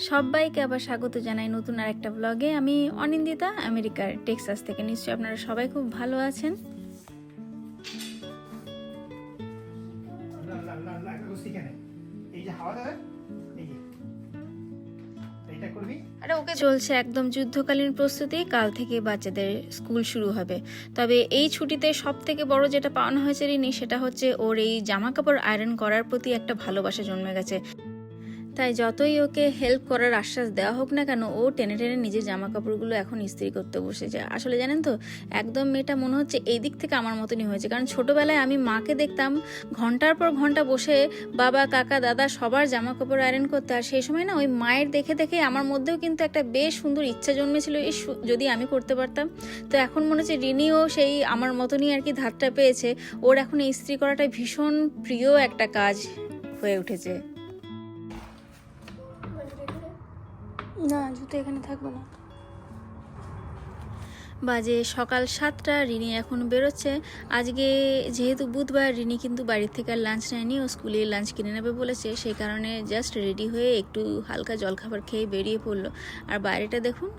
সবাইকে আবার স্বাগত জানাই নতুন আরেকটা ব্লগে। আমি অনিন্দিতা, আমেরিকার টেক্সাস থেকে। নিশ্চয়ই আপনারা সবাই খুব ভালো আছেন। চলছে একদম যুদ্ধকালীন প্রস্তুতি। কাল থেকে বাচ্চাদের স্কুল শুরু হবে। তবে এই ছুটিতে সব থেকে বড় যেটা পাওয়ানো হয়েছে রিনি, সেটা হচ্ছে ওর এই জামা কাপড় আয়রন করার প্রতি একটা ভালোবাসা জন্মে গেছে। তাই যতই ওকে হেল্প করার আশ্বাস দেওয়া হোক না কেন, ও টেনে টেনে নিজের জামা কাপড়গুলো এখন ইস্ত্রি করতে বসেছে। আসলে জানেন তো, একদম মেয়েটা মনে হচ্ছে এই দিক থেকে আমার মতনই হয়েছে। কারণ ছোটোবেলায় আমি মাকে দেখতাম ঘন্টার পর ঘন্টা বসে বাবা, কাকা, দাদা সবার জামা কাপড় আয়রন করতে। আর সেই সময় না ওই মায়ের দেখে দেখে আমার মধ্যেও কিন্তু একটা বেশ সুন্দর ইচ্ছা জন্মেছিল, এই যদি আমি করতে পারতাম। তো এখন মনে হচ্ছে রিনিও সেই আমার মতনই আর কি ধাতটা পেয়েছে। ওর এখন এই ইস্ত্রি করাটা ভীষণ প্রিয় একটা কাজ হয়ে উঠেছে। না, জুতো এখানে থাকবে না। বাজে সকাল 7টা। রিনি এখন বেরোচ্ছে। আজকে যেহেতু বুধবার, রিনি কিন্তু বাড়ির থেকে আর লাঞ্চ নেয়নি, ও স্কুলে লাঞ্চ কিনে নেবে বলেছে। সেই কারণে জাস্ট রেডি হয়ে একটু হালকা জলখাবার খেয়ে বেরিয়ে পড়লো। আর বাইরেটা দেখুন,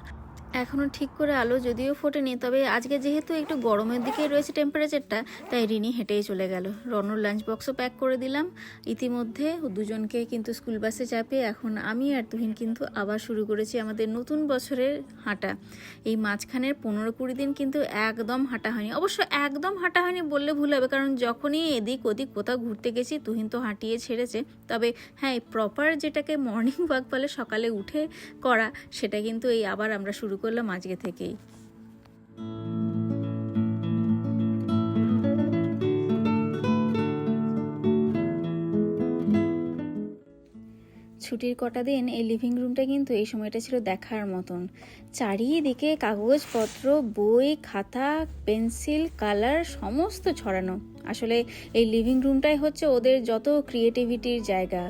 এখনও ঠিক করে আলো যদিও ফোটেনি, তবে আজকে যেহেতু একটু গরমের দিকেই রয়েছে টেম্পারেচারটা, তাই রিনি হেঁটেই চলে গেল। রনর লাঞ্চ বক্সও প্যাক করে দিলাম ইতিমধ্যে। দুজনকে কিন্তু স্কুল বাসে চাপিয়ে এখন আমি আর তুহিন কিন্তু আবার শুরু করেছি আমাদের নতুন বছরের হাঁটা। এই মাঝখানের 15-20 দিন কিন্তু একদম হাঁটা হয়নি। অবশ্য একদম হাঁটা হয়নি বললে ভুল হবে, কারণ যখনই এদিক ওদিক কোথাও ঘুরতে গেছি তুহিন তো হাঁটিয়ে ছেড়েছে। তবে হ্যাঁ, এই প্রপার যেটাকে মর্নিং ওয়াক বলে, সকালে উঠে করা, সেটা কিন্তু এই আবার আমরা শুরু করলাম আজকে থেকেই। ছুটির কটা দিন এই লিভিং রুমটা কিন্তু এই সময়টা ছিল দেখার মতন। চারিদিকে কাগজপত্র, বই, খাতা, পেন্সিল, কালার সমস্ত ছড়ানো। আসলে এই লিভিং রুমটাই হচ্ছে ওদের যত ক্রিয়েটিভিটির জায়গা।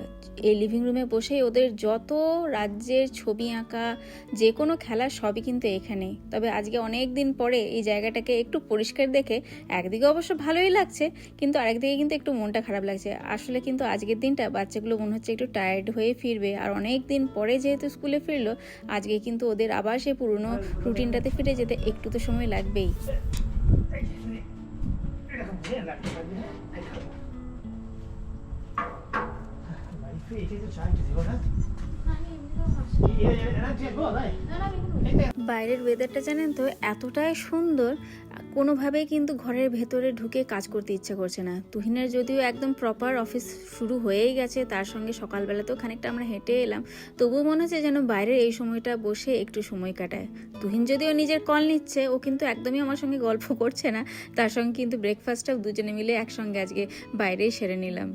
এই লিভিং রুমে বসেই ওদের যত রাজ্যের ছবি আঁকা, যে কোনো খেলা সবই কিন্তু এখানে। তবে আজকে অনেক দিন পরে এই জায়গাটাকে একটু পরিষ্কার দেখে একদিকে অবশ্য ভালোই লাগছে, কিন্তু আরেকদিকে কিন্তু একটু মনটা খারাপ লাগছে। আসলে কিন্তু আজকের দিনটা বাচ্চাগুলো মনে হচ্ছে একটু টায়ার্ড হয়ে ফিরবে। আর অনেক দিন পরে যেহেতু স্কুলে ফিরলো, আজকে কিন্তু ওদের আবার সেই পুরনো রুটিনটাতে ফিরে যেতে একটু তো সময় লাগবেই। বাইরের ওয়েদারটা জানেন তো এতটাই সুন্দর, কোনোভাবেই কিন্তু ঘরের ভেতরে ঢুকে কাজ করতে ইচ্ছে করছে না। তুহিনের যদিও একদম প্রপার অফিস শুরু হয়েই গেছে, তার সঙ্গে সকালবেলাতেও খানিকটা আমরা হেঁটে এলাম, তবুও মনে হচ্ছে যেন বাইরের এই সময়টা বসে একটু সময় কাটায়। তুহিন যদিও নিজের কল নিচ্ছে, ও কিন্তু একদমই আমার সঙ্গে গল্প করছে না। তার সঙ্গে কিন্তু ব্রেকফাস্টটাও দুজনে মিলে একসঙ্গে আজকে বাইরেই সেরে নিলাম।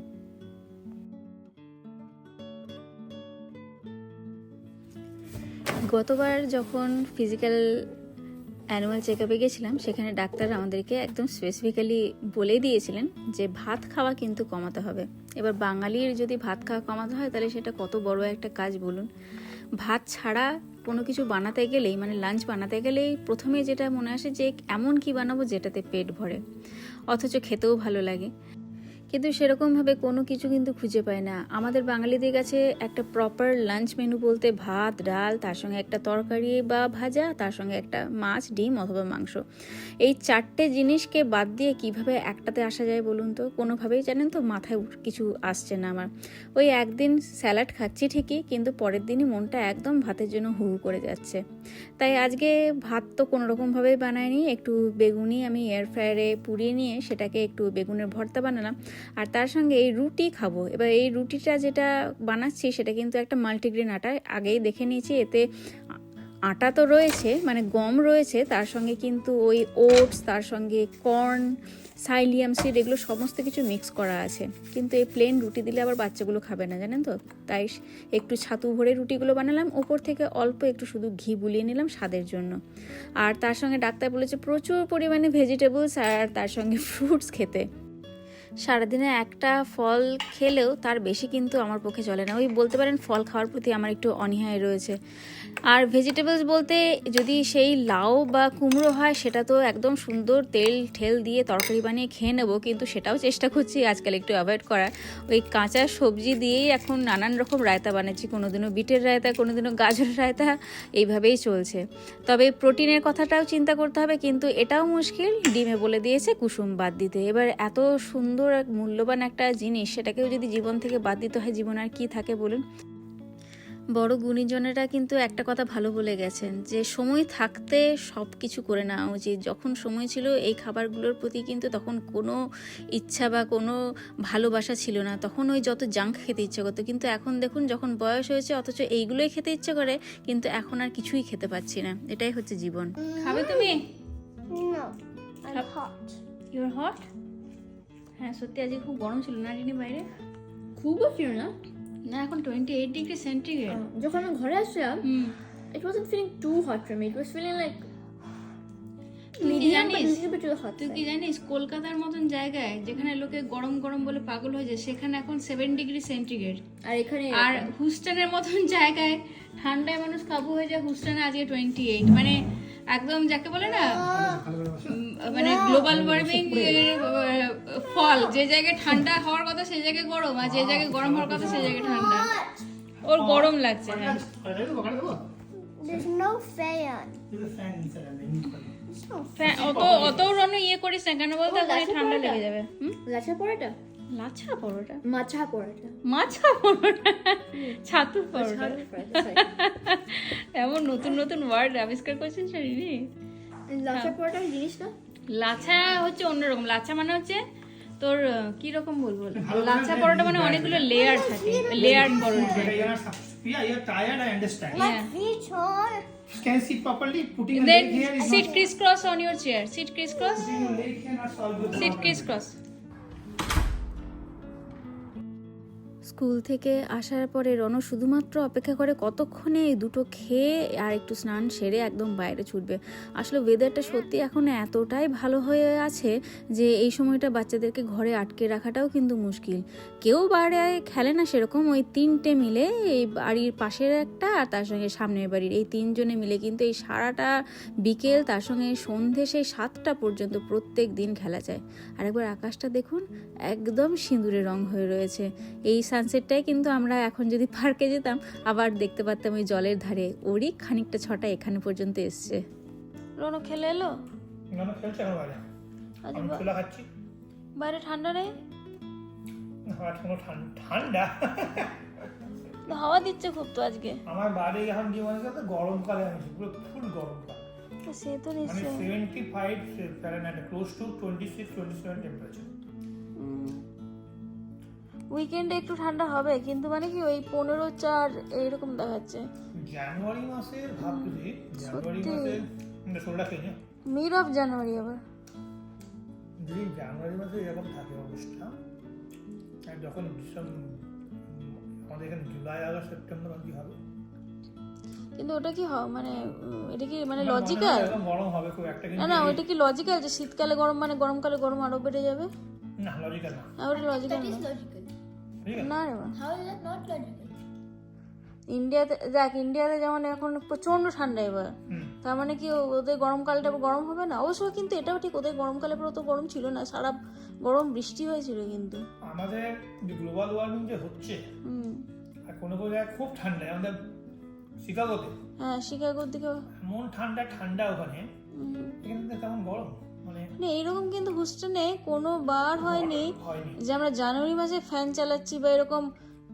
গতবার যখন ফিজিক্যাল অ্যানুয়াল চেক আপে গেছিলাম, সেখানে ডাক্তার আমাদেরকে একদম স্পেসিফিক্যালি বলে দিয়েছিলেন যে ভাত খাওয়া কিন্তু কমাতে হবে। এবার বাঙালির যদি ভাত খাওয়া কমাতে হয়, তাহলে সেটা কত বড় একটা কাজ বলুন। ভাত ছাড়া কোনো কিছু বানাতে গেলেই, মানে লাঞ্চ বানাতে গেলেই প্রথমে যেটা মনে আসে যে এমন কি বানাবো যেটাতে পেট ভরে, অথচ খেতেও ভালো লাগে। কিন্তু সেরকমভাবে কোনো কিছু কিন্তু খুঁজে পাই না। আমাদের বাঙালিদের কাছে একটা প্রপার লাঞ্চ মেনু বলতে ভাত, ডাল, তার সঙ্গে একটা তরকারি বা ভাজা, তার সঙ্গে একটা মাছ, ডিম অথবা মাংস। এই 4টে জিনিসকে বাদ দিয়ে কিভাবে একটাতে আসা যায় বলুন তো? কোনোভাবেই জানেন তো মাথায় কিছু আসছে না আমার। ওই একদিন স্যালাড খাচ্ছি ঠিকই, কিন্তু পরের দিনই মনটা একদম ভাতের জন্য হু হু করে যাচ্ছে। তাই আজকে ভাত তো কোনোরকমভাবেই বানাইনি, একটু বেগুনি আমি এয়ার ফ্রায়ারে পুড়িয়ে নিয়ে সেটাকে একটু বেগুনের ভর্তা বানালাম। আর তার সঙ্গে এই রুটি খাবো। এবার এই রুটিটা যেটা বানাচ্ছি সেটা কিন্তু একটা মাল্টিগ্রেন আটা, আগেই দেখে নিয়েছি। এতে আটা তো রয়েছে, মানে গম রয়েছে, তার সঙ্গে কিন্তু ওই ওটস, তার সঙ্গে কর্ন, সাইলিয়াম সিড, এগুলো সমস্ত কিছু মিক্স করা আছে। কিন্তু এই প্লেন রুটি দিলে আবার বাচ্চাগুলো খাবে না, জানেন তো। তাই একটু ছাতু ভরে রুটিগুলো বানালাম, ওপর থেকে অল্প একটু শুধু ঘি বুলিয়ে নিলাম স্বাদের জন্য। আর তার সঙ্গে ডাক্তার বলেছে প্রচুর পরিমাণে ভেজিটেবলস আর তার সঙ্গে ফ্রুটস খেতে। সারাদিনে একটা ফল খেলেও তার বেশি কিন্তু আমার পক্ষে চলে না। ওই বলতে পারেন ফল খাওয়ার প্রতি আমার একটু অনীহাই রয়েছে। আর ভেজিটেবলস বলতে যদি সেই লাউ বা কুমড়ো হয় সেটা তো একদম সুন্দর তেল ঠেল দিয়ে তরকারি বানিয়ে খেয়ে নেবো, কিন্তু সেটাও চেষ্টা করছি আজকাল একটু অ্যাভয়েড করার। ওই কাঁচা সবজি দিয়েই এখন নানান রকম রায়তা বানাচ্ছি, কোনোদিনও বিটের রায়তা, কোনোদিনও গাজরের রায়তা, এইভাবেই চলছে। তবে প্রোটিনের কথাটাও চিন্তা করতে হবে, কিন্তু এটাও মুশকিল, ডিমে বলে দিয়েছে কুসুম বাদ দিতে। এবার এত সুন্দর এক মূল্যবান একটা জিনিস, সেটাকেও যদি জীবন থেকে বাদ দিতে হয়, জীবন আর কি থাকে বলুন। বড় গুণীজনেরা কিন্তু একটা কথা ভালো বলে গেছেন যে সময় থাকতে সব কিছু করে নেওয়া উচিত। যখন সময় ছিল এই খাবারগুলোর প্রতি কিন্তু তখন কোনো ইচ্ছা বা কোনো ভালোবাসা ছিল না, তখন ওই যত জাঙ্ক খেতে ইচ্ছে করতো। কিন্তু এখন দেখুন যখন বয়স হয়েছে অথচ এইগুলোই খেতে ইচ্ছে করে, কিন্তু এখন আর কিছুই খেতে পাচ্ছি না। এটাই হচ্ছে জীবন। খাবে তুমি? No, I'm hot. Your hot? হ্যাঁ সত্যি আজকে খুব গরম ছিল না রিনি বাইরে? খুবও ছিল না। না এখন 28 ডিগ্রি সেন্টিগ্রেড। যখন আমি ঘরে আসলাম, it wasn't feeling too hot for me. It was feeling like medium, but a little bit to the hot তুই কি side. জানিস কলকাতার মতন জায়গায় যেখানে লোকে গরম গরম বলে পাগল হয়ে যায়, সেখানে এখন 7 ডিগ্রি সেন্টিগ্রেড। আর এখানে আর হুস্টনের মতন জায়গায় ঠান্ডায় মানুষ কাবু হয়ে যায়, হুস্টনে আজকে 28। মানে একদম যাকে বলে না মানে গ্লোবাল ওয়ার্মিং ফল, যে জায়গায় ঠান্ডা হওয়ার কথা সেই জায়গায় গরম, আর যে জায়গায় গরম হওয়ার কথা সেই জায়গায় ঠান্ডা। ওর গরম লাগছে। হ্যাঁ there's no fan. অত রণ ইয়ে করিস না কেন বলতো, এখন ঠান্ডা লেগে যাবে। লাচা পরোটা, লাচ্ছা পরোটা, মাছা পরোটা, মাছা পরোটা, ছাতুর পরোটা, এমন নতুন নতুন ওয়ার্ড আবিষ্কার করছেন শারিনি। লাচা পরোটা জিনিস না? লাচ্ছা হচ্ছে অন্যরকম। লাচ্ছা মানে হচ্ছে তোর কি রকম বলবো, লাচ্ছা পরোটা মানে অনেকগুলো লেয়ার থাকে, layer paratha. Yeah, you're tired, I understand. Yeah. feet hurt. Can you sit properly? Putting a Then leg here is sit not... crisscross on your chair. Sit crisscross. Putting your leg here not solve the Sit problem. crisscross. School থেকে আসার পরে রণ শুধুমাত্র অপেক্ষা করে কতক্ষণে এই দুটো খেয়ে আর একটু স্নান সেরে একদম বাইরে ছুটবে। আসলে ওয়েদারটা সত্যি এখন এতটাই ভালো হয়ে আছে যে এই সময়টা বাচ্চাদেরকে ঘরে আটকে রাখাটাও কিন্তু মুশকিল। কেউ বাইরে খেলে না সেরকম, ওই তিনটে মিলে, এই বাড়ির পাশের একটা আর তার সঙ্গে সামনের বাড়ির, এই তিনজনে মিলে কিন্তু এই সারাটা বিকেল তার সঙ্গে সন্ধে সেই 7টা পর্যন্ত প্রত্যেক দিন খেলা যায়। আর একবার আকাশটা দেখুন, একদম সিঁদুরে রং হয়ে রয়েছে। এই সানসেটটাই কিন্তু আমরা এখন যদি পার্কে যেতাম আবার দেখতে পারতাম ওই জলের ধারে। ওরই খানিকটা ছটা এখানে পর্যন্ত এসছে। রনো খেলে এলো? No, no, খেলছে এখন বাইরে। আজ আমি খোলা খাচ্ছি। বাইরে ঠান্ডা নেই? আর কোনো ঠান্ডা। হাওয়া দিচ্ছে খুব তো আজকে। আমার বাড়ি এখন কি মনে করতে গরমকালে আমি পুরো ফুল গরমকাল। সে তো মানে নিশ্চয় 75 Fahrenheit, close to 26-27 টেম্পারেচার। উইকেন্ডে একটু ঠান্ডা হবে, কিন্তু মানে কি ওই 15-4 এইরকম দেখাচ্ছে। জানুয়ারি মাসে ভাবছি, জানুয়ারি মাসে শরীরটা খেয়ে মিড অফ জানুয়ারি আবার যদি জানুয়ারি মাসে এরকম থাকে অবস্থা, আর যখন আমাদের এখানে জুলাই আগস্ট সেপ্টেম্বর কি হবে, কিন্তু ওটা কি মানে এটা কি মানে আমার মনে হয় লজিক্যাল? এরকম গরম হবে খুব একটা, না কিন্তু না, ওইটা কি লজিক্যাল যে শীতকালে গরম মানে গরমকালে গরম আরো বেড়ে যাবে? না লজিক্যাল না, না ওটা লজিক্যাল না। logical. ঠিক আছে? না রে মা, How is that not logical? ইন্ডিয়াতে দেখ, ইন্ডিয়াতে যেমন এখন প্রচন্ড ঠান্ডা এবার, হুম। তার মানে কি ওদের গরমকালটা গরম হবে না? অবশ্য কিন্তু এটাও ঠিক, ওদের গরমকালে পুরো তো গরম ছিল না, সারা গরম বৃষ্টি হয়েছিল কিন্তু। আমাদের যে গ্লোবাল ওয়ার্মিং যে হচ্ছে, আর কোনো কোনো জায়গায় খুব ঠান্ডা, আমাদের শিকাগোতে হ্যাঁ শিকাগোর দিকে এমন ঠান্ডা ওখানে, এখানে তো তেমন গরম মানে না এইরকম কিন্তু হুস্টনে কোনো বার হয়নি হয়নি। যে আমরা জানুয়ারি মাসে ফ্যান চালাচ্ছি বা এরকম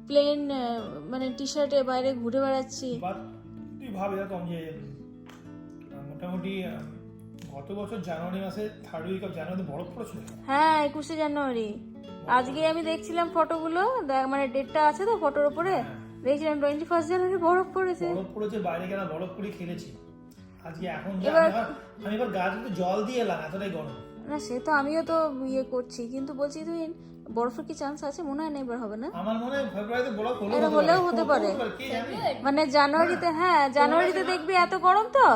প্লেন মানে টি শার্টে বাইরে ঘুরে বেড়াচ্ছি। বাট তুই ভাবে এরকম যে মোটামুটি গত বছর জানুয়ারি মাসে 3rd উইক অফ জানুয়ারিতে বরফ পড়েছিল। হ্যাঁ 21শে জানুয়ারি। আজকে আমি দেখছিলাম ফটোগুলো, মানে ডেটটা আছে তো ফটোর উপরে, দেখছিলাম 21 জানুয়ারি বরফ পড়েছে। বরফ পড়েছে, বাইরে গেলাম বরফ পরে খেলেছি। আজকে এখন যে এবার- আমি এবার গাছগুলো জল দিয়ে এলাম, এতটাই গরম। না সে তো আমিও তো ইয়ে করছি, কিন্তু বলছি তুই বরফের কি চান্স আছে? মনে হয় না এবার হবে না। আমার মনে হয় ফেব্রুয়ারিতে বরফ এটা হলেও হতে পারে। কে জানে। মানে জানুয়ারিতে, হ্যাঁ জানুয়ারিতে দেখবি এত গরম তো,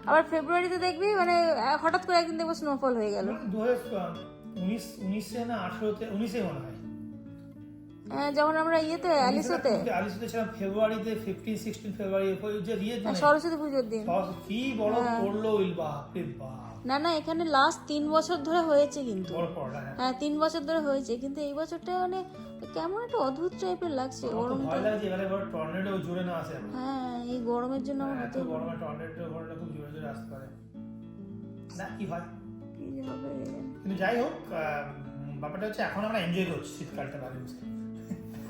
আবার ফেব্রুয়ারিতে দেখবি মানে হঠাৎ করে একদিন দেখবো স্নোফল হয়ে গেল। 19 না 18-তে 19-এ মনে হয়। যখন আমরা ইয়েতে অ্যালিসোতে অ্যালিসোতে ছিলাম ফেব্রুয়ারিতে, 15-16 ফেব্রুয়ারি, ওই যে ইয়ে মানে সরস্বতী পুজোর দিন। কি বড় পড়লো বাপরে বাপ। না এখানে লাস্ট 3 বছর ধরে হয়েছে কিন্তু। বড় পড়া, হ্যাঁ 3 বছর ধরে হয়েছে, কিন্তু এই বছরটা মানে কেমন একটা অদ্ভুত টাইপের লাগছে গরমটা। ভয় লাগছে এবারে বড় টর্নেডো জোরে না আসে। হ্যাঁ এই গরমের জন্য আমার এত হতে গরমে টর্নেডো ঘটনা খুব জোরে জোরে আসতে পারে না, কি হয় কি যে হবে। কিন্তু যাই হোক, ব্যাপারটা হচ্ছে এখন আমরা এনজয় করছি শীতকালটা ভালো বুঝতে।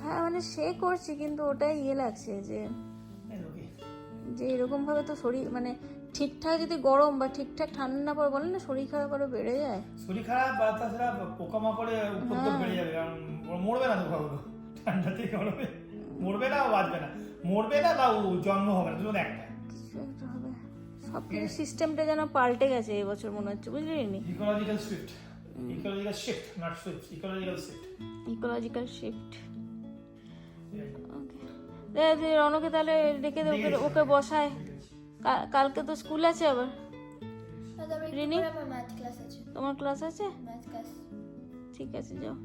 হ্যাঁ মানে সে করছি, কিন্তু ওটাই ইয়ে লাগছে যে এরকম ভাবে তো শরীর মানে ঠিকঠাক যদি গরম বা ঠিকঠাক ঠান্ডা না পড়ে, বলেন না শরীর খারাপ আরো বেড়ে যায়। শরীর খারাপ বা তাছাড়া পোকামাকড়ে উপদ্রব বেড়ে যাবে, কারণ মরবে না তো খাবো ঠান্ডাতে গরমে, মরবে না বাঁচবে না, মরবে না বা জন্ম হবে না, দুটো একটা কিছু একটা হবে। সব কিছু সিস্টেমটা যেন পাল্টে গেছে এবছর মনে হচ্ছে, বুঝলি নি? Ecological shift, ecological shift, not switch, ecological shift, ecological shift. Okay রনকে তাহলে ডেকে দে, ওকে বসায়। কালকে তো স্কুল আছে আবার। রিনি আমার ম্যাথ ক্লাস আছে, তোমার ক্লাস আছে? Math class. ঠিক আছে যাও।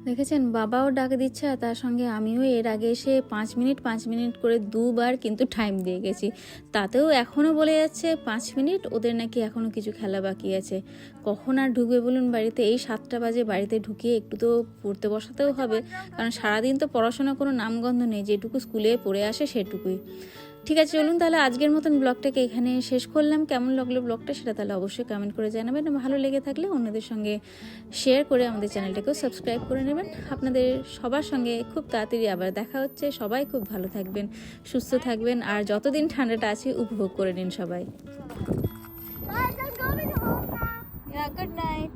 দেখেছেন বাবাও ডাক দিচ্ছে, আর তার সঙ্গে আমিও এর আগে এসে 5 মিনিট করে 2 বার কিন্তু টাইম দিয়ে গেছি, তাতেও এখনও বলে যাচ্ছে 5 মিনিট, ওদের নাকি এখনও কিছু খেলা বাকি আছে। কখন আর ঢুকবে বলুন বাড়িতে? এই 7টা বাজে, বাড়িতে ঢুকিয়ে একটু তো পড়তে বসাতেও হবে, কারণ সারাদিন তো পড়াশোনা কোনো নামগন্ধ নেই, যেটুকু স্কুলে পড়ে আসে সেটুকুই। ঠিক আছে চলুন তাহলে আজকের মতন ব্লগটাকে এখানে শেষ করলাম। কেমন লাগলো ব্লগটা সেটা তাহলে অবশ্যই কমেন্ট করে জানাবেন, ভালো লেগে থাকলে অন্যদের সঙ্গে শেয়ার করে আমাদের চ্যানেলটাকেও সাবস্ক্রাইব করে নেবেন। আপনাদের সবার সঙ্গে খুব তাড়াতাড়ি আবার দেখা হচ্ছে। সবাই খুব ভালো থাকবেন, সুস্থ থাকবেন, আর যতদিন ঠান্ডাটা আছে উপভোগ করে নিন সবাই। Good night.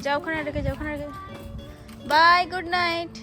যাও ওখানে রেখে, বাই, গুড নাইট।